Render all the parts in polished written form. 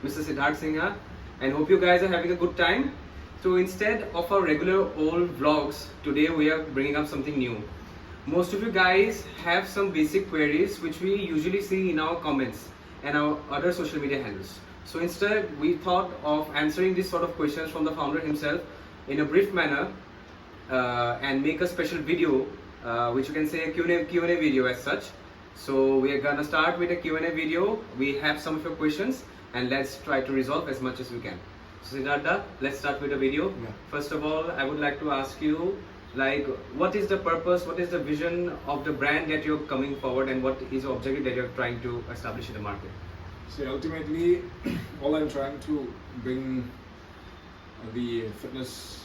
Mr. Siddharth Singha, and hope you guys are having a good time. So instead of our regular old vlogs, today we are bringing up something new. Most of you guys have some basic queries which we usually see in our comments and our other social media handles. So instead we thought of answering this sort of questions from the founder himself in a brief manner, and make a special video, which you can say a Q&A video as such. So we are gonna start with a Q&A video. We have some of your questions and let's try to resolve as much as we can. So Siddhartha, let's start with the video. Yeah. First of all, I would like to ask you, like, what is the purpose, what is the vision of the brand that you're coming forward, and what is the objective that you're trying to establish in the market? See, ultimately, all I'm trying to bring the fitness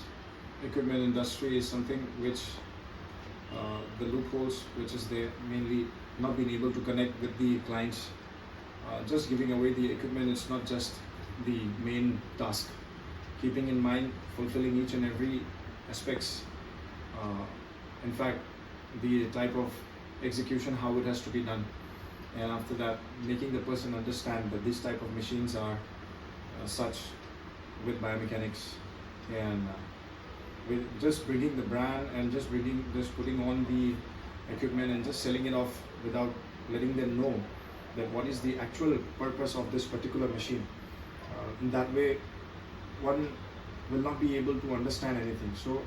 equipment industry is something which the loopholes which is there, mainly not being able to connect with the clients. Just giving away the equipment is not just the main task. Keeping in mind fulfilling each and every aspects. In fact, the type of execution, how it has to be done, and after that, making the person understand that these type of machines are such with biomechanics, and with just bringing the brand and just putting on the equipment and just selling it off without letting them know that what is the actual purpose of this particular machine. In that way, one will not be able to understand anything. So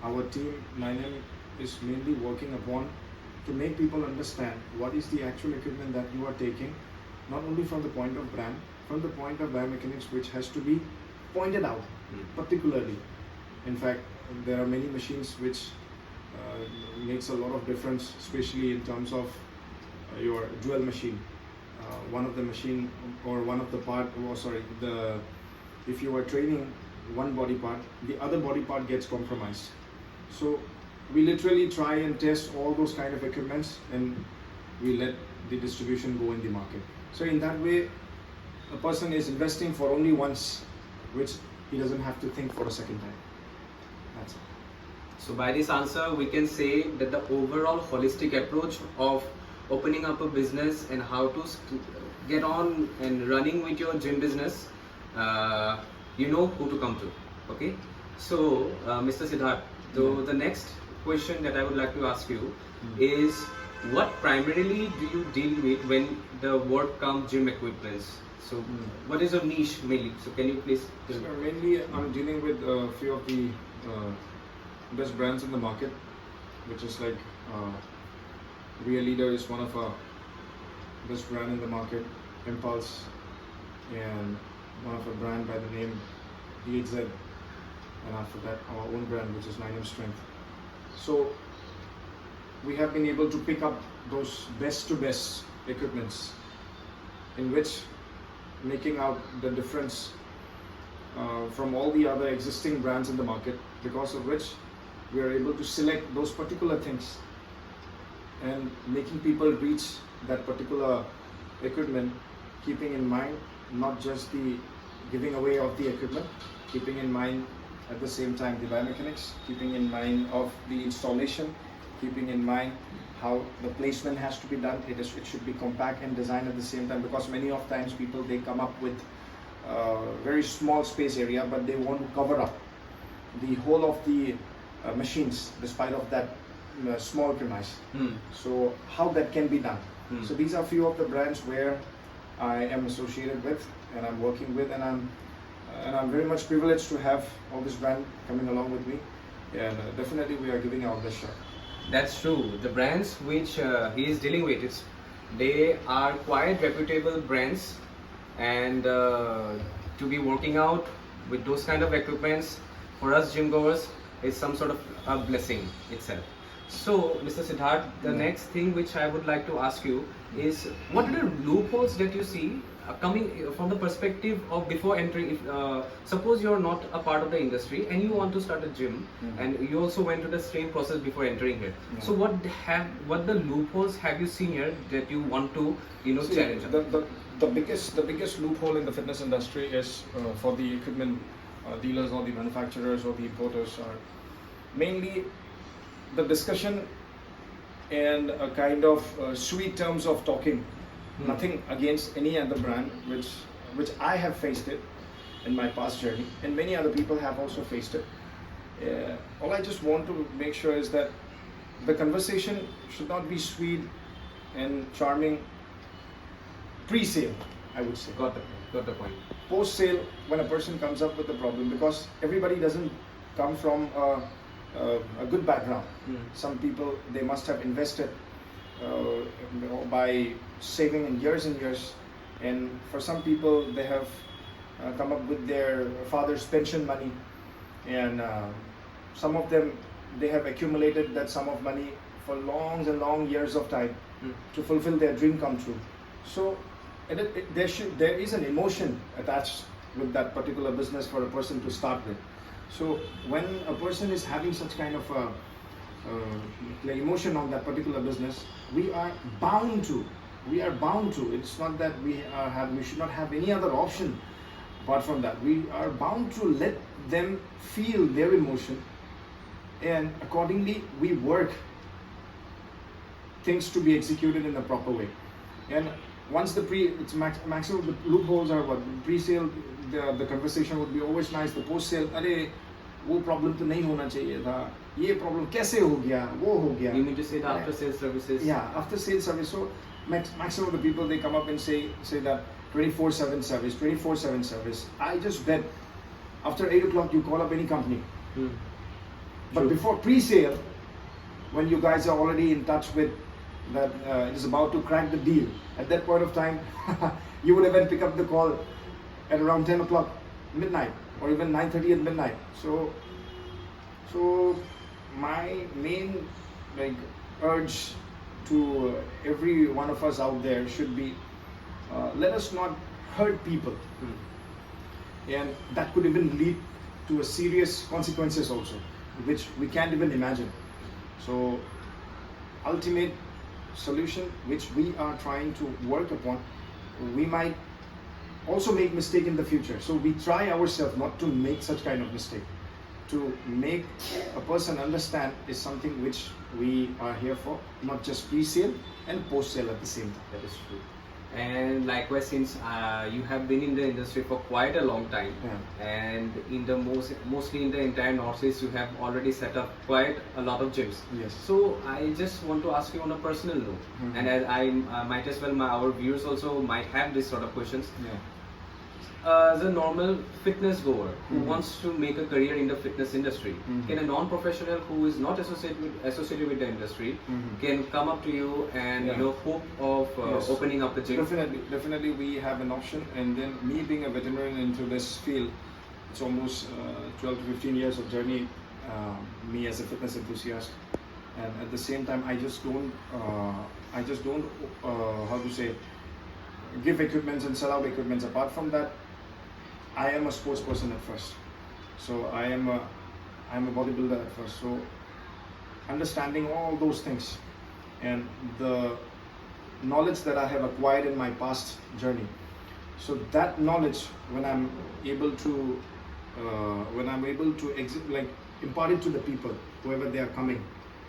our team 9M is mainly working upon to make people understand what is the actual equipment that you are taking, not only from the point of brand, from the point of biomechanics, which has to be pointed out particularly. In fact, there are many machines which makes a lot of difference, especially in terms of your dual machine. One of the machine or one of the part, if you are training one body part, the other body part gets compromised. So we literally try and test all those kind of equipments, and we let the distribution go in the market. So in that way, a person is investing for only once, which he doesn't have to think for a second time. That's it. So by this answer, we can say that the overall holistic approach of opening up a business and how to get on and running with your gym business, you know who to come to. Okay. So Mr. Siddharth, so the next question that I would like to ask you is, what primarily do you deal with when the word comes gym equipments? So what is your niche mainly? So can you please tell me? Mainly I'm dealing with a few of the best brands in the market, which is like Real Leader is one of our best brand in the market, Impulse, and one of a brand by the name DXZ, and after that our own brand, which is 9M Strength. So we have been able to pick up those best to best equipments, in which making out the difference from all the other existing brands in the market, because of which we are able to select those particular things and making people reach that particular equipment, keeping in mind not just the giving away of the equipment, keeping in mind at the same time the biomechanics, keeping in mind of the installation, keeping in mind how the placement has to be done. It should be compact and designed at the same time, because many of times people, they come up with very small space area, but they want to cover up the whole of the machines despite of that small premise. So how that can be done? So these are few of the brands where I am associated with and I'm working with, and I'm very much privileged to have all this brand coming along with me, and definitely we are giving our best shot. That's true. The brands which he is dealing with, they are quite reputable brands, and to be working out with those kind of equipments for us gym goers is some sort of a blessing itself. So, Mr. Siddharth, the next thing which I would like to ask you is, what are the loopholes that you see coming from the perspective of before entering? If suppose you're not a part of the industry and you want to start a gym, and you also went through the same process before entering it. So what the loopholes have you seen here that you want to challenge? The biggest loophole in the fitness industry is for the equipment dealers or the manufacturers or the importers are mainly the discussion and a kind of sweet terms of talking Nothing against any other brand which I have faced it in my past journey, and many other people have also faced it. All I just want to make sure is that the conversation should not be sweet and charming pre-sale, I would say. Got the point. Post-sale, when a person comes up with a problem, because everybody doesn't come from a good background. Some people, they must have invested by saving in years and years, and for some people they have come up with their father's pension money, and some of them, they have accumulated that sum of money for long and long years of time to fulfill their dream come true. So there is an emotion attached with that particular business for a person to start with. So when a person is having such kind of emotion on that particular business, we are bound to. It's not that we should not have any other option apart from that. We are bound to let them feel their emotion, and accordingly we work things to be executed in a proper way. And once maximum the loopholes are what pre-sale, the conversation would be always nice. The post-sale, अरे वो problem तो नहीं होना चाहिए था, ये problem कैसे हो गया, वो हो गया. You mean to say the after sales services? Yeah, after sales service. So maximum of the people, they come up and say that 24/7 service, 24/7 service. I just bet after 8 o'clock you call up any company. But True. before pre-sale, when you guys are already in touch with that it is about to crack the deal, at that point of time you would even pick up the call at around 10 o'clock midnight, or even 9:30 at midnight. So my main urge to every one of us out there should be, let us not hurt people, and that could even lead to a serious consequences also, which we can't even imagine. So ultimate solution which we are trying to work upon, we might also make mistake in the future, so we try ourselves not to make such kind of mistake. To make a person understand is something which we are here for, not just pre-sale and post-sale at the same time. That is true. And likewise, since you have been in the industry for quite a long time, and in the mostly in the entire Northeast, you have already set up quite a lot of gyms. Yes. So I just want to ask you on a personal note, and as I might as well, our viewers also might have this sort of questions. As a normal fitness goer who wants to make a career in the fitness industry, can a non-professional who is not associated with the industry can come up to you and hope of opening up the gym? Definitely we have an option. And then me being a veteran into this field, it's almost 12 to 15 years of journey, me as a fitness enthusiast, and at the same time I just don't how to say, give equipments and sell out equipments. Apart from that, I am a sports person at first, so I am a bodybuilder at first. So understanding all those things and the knowledge that I have acquired in my past journey, so that knowledge, when I'm able to impart it to the people, whoever they are coming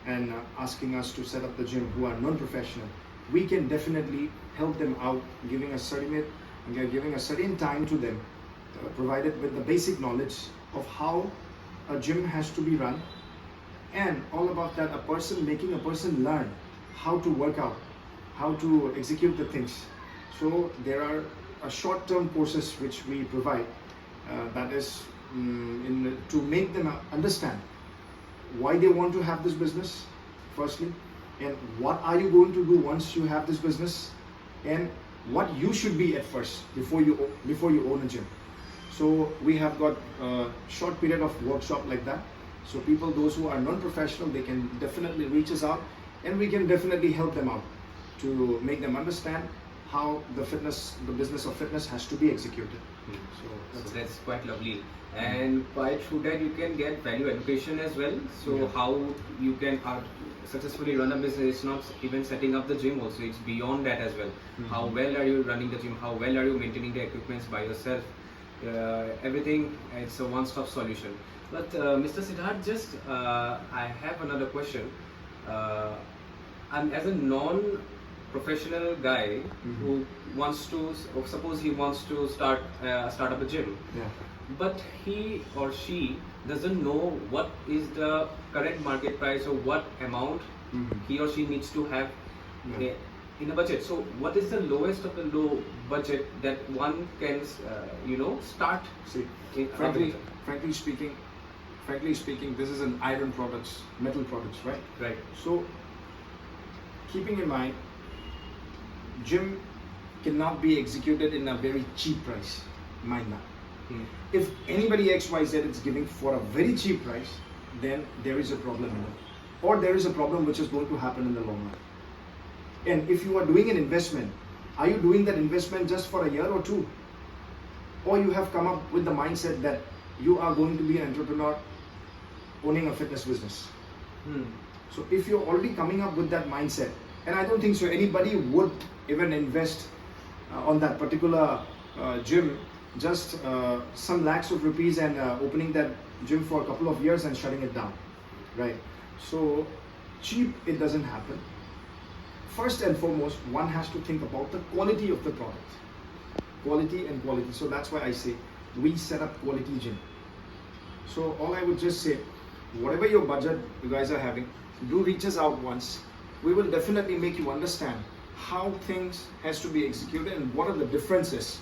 and asking us to set up the gym, who are non-professional, we can definitely help them out, giving a certain time to them, provided with the basic knowledge of how a gym has to be run, and all about that, making a person learn how to work out, how to execute the things. So there are short-term courses which we provide, that is to make them understand why they want to have this business firstly, and what are you going to do once you have this business, and what you should be at first before you own a gym. So we have got a short period of workshop like that. So people, those who are non-professional, they can definitely reach us out, and we can definitely help them out to make them understand how the business of fitness has to be executed. So that's quite lovely. And quite through that you can get value education as well. So how you can successfully run a business, it's not even setting up the gym also, it's beyond that as well. How well are you running the gym, how well are you maintaining the equipments by yourself, everything, it's a one-stop solution. But Mr. Siddharth, just I have another question. And as a professional guy who wants to, suppose he wants to start up a gym, Yeah. but he or she doesn't know what is the current market price or what amount he or she needs to have Yeah. in a budget. So what is the lowest of the low budget that one can start? See, in frankly speaking, this is an iron products, metal products, right? Right. So, keeping in mind, gym cannot be executed in a very cheap price. Mind that. If anybody XYZ is giving for a very cheap price, then there is a problem in it, or there is a problem which is going to happen in the long run. And if you are doing an investment, are you doing that investment just for a year or two? Or you have come up with the mindset that you are going to be an entrepreneur owning a fitness business. So if you're already coming up with that mindset, and I don't think so anybody would even invest on that particular gym, just some lakhs of rupees and opening that gym for a couple of years and shutting it down, right? So cheap, it doesn't happen. First and foremost, one has to think about the quality of the product. Quality and quality. So that's why I say we set up quality gym. So all I would just say, whatever your budget you guys are having, do reach us out once. We will definitely make you understand how things has to be executed and what are the differences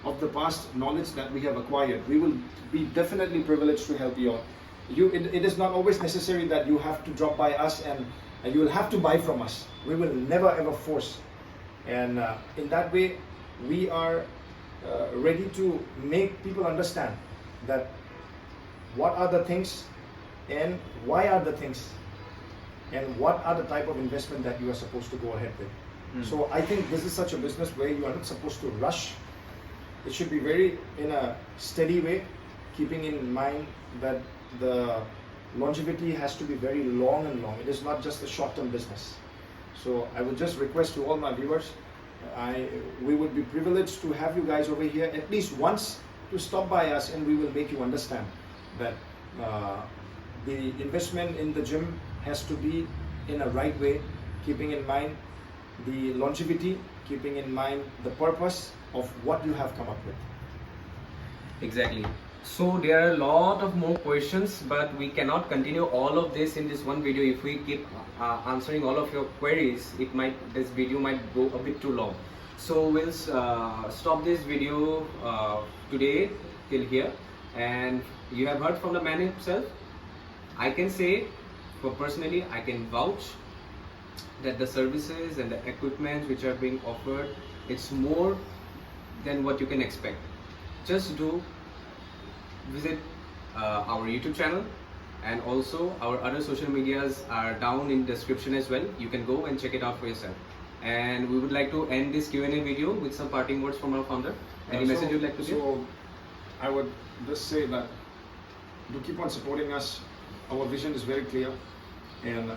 of the past knowledge that we have acquired. We will be definitely privileged to help you out. It is not always necessary that you have to drop by us and you will have to buy from us. We will never ever force. And in that way, we are ready to make people understand that what are the things and why are the things and what are the type of investment that you are supposed to go ahead with. So I think this is such a business where you are not supposed to rush. It should be very in a steady way, keeping in mind that the longevity has to be very long and long. It is not just a short-term business. So I would just request to all my viewers, we would be privileged to have you guys over here at least once to stop by us, and we will make you understand that the investment in the gym has to be in a right way, keeping in mind the longevity, keeping in mind the purpose of what you have come up with. Exactly. So there are a lot of more questions, but we cannot continue all of this in this one video. If we keep answering all of your queries, this video might go a bit too long. So we'll stop this video today till here. And you have heard from the man himself. I can say, personally, I can vouch that the services and the equipment which are being offered, it's more than what you can expect. Just do visit our YouTube channel, and also our other social medias are down in description as well. You can go and check it out for yourself. And we would like to end this Q&A video with some parting words from our founder. Any message you'd like to give? So I would just say that to keep on supporting us. Our vision is very clear, and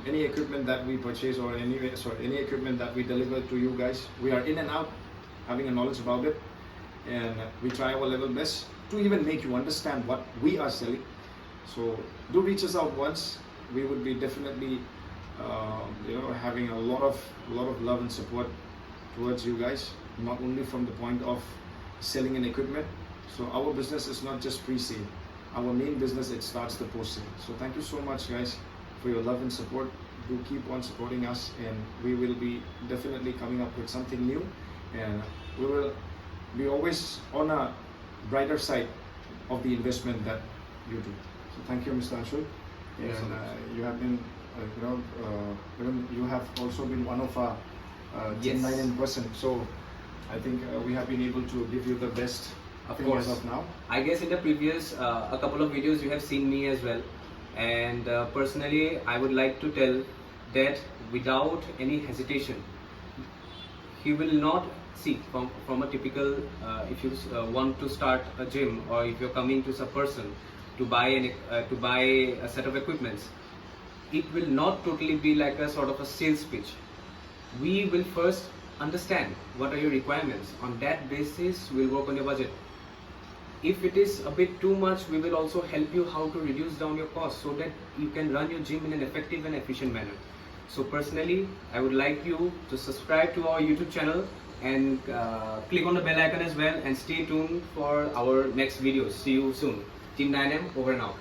any equipment that we purchase or any equipment that we deliver to you guys, we are in and out having a knowledge about it, and we try our level best to even make you understand what we are selling. So do reach us out once. We would be definitely having a lot of love and support towards you guys, not only from the point of selling an equipment. So our business is not just pre-sale. Our main business, it starts the post-sale. So thank you so much, guys, for your love and support. Do keep on supporting us, and we will be definitely coming up with something new, and we will be always on a brighter side of the investment that you do. So thank you, Mr. Anshul. And you have been, even you have also been one of our Team9M person. So I think we have been able to give you the best. Of course. As of now. I guess in the previous a couple of videos you have seen me as well, and personally I would like to tell that without any hesitation, he will not see from a typical if you want to start a gym, or if you're coming to a person to buy a set of equipments, it will not totally be like a sort of a sales pitch. We will first understand what are your requirements. On that basis, we'll work on your budget. If it is a bit too much, we will also help you how to reduce down your costs so that you can run your gym in an effective and efficient manner. So personally, I would like you to subscribe to our YouTube channel and click on the bell icon as well, and stay tuned for our next videos. See you soon. Team 9M over and out.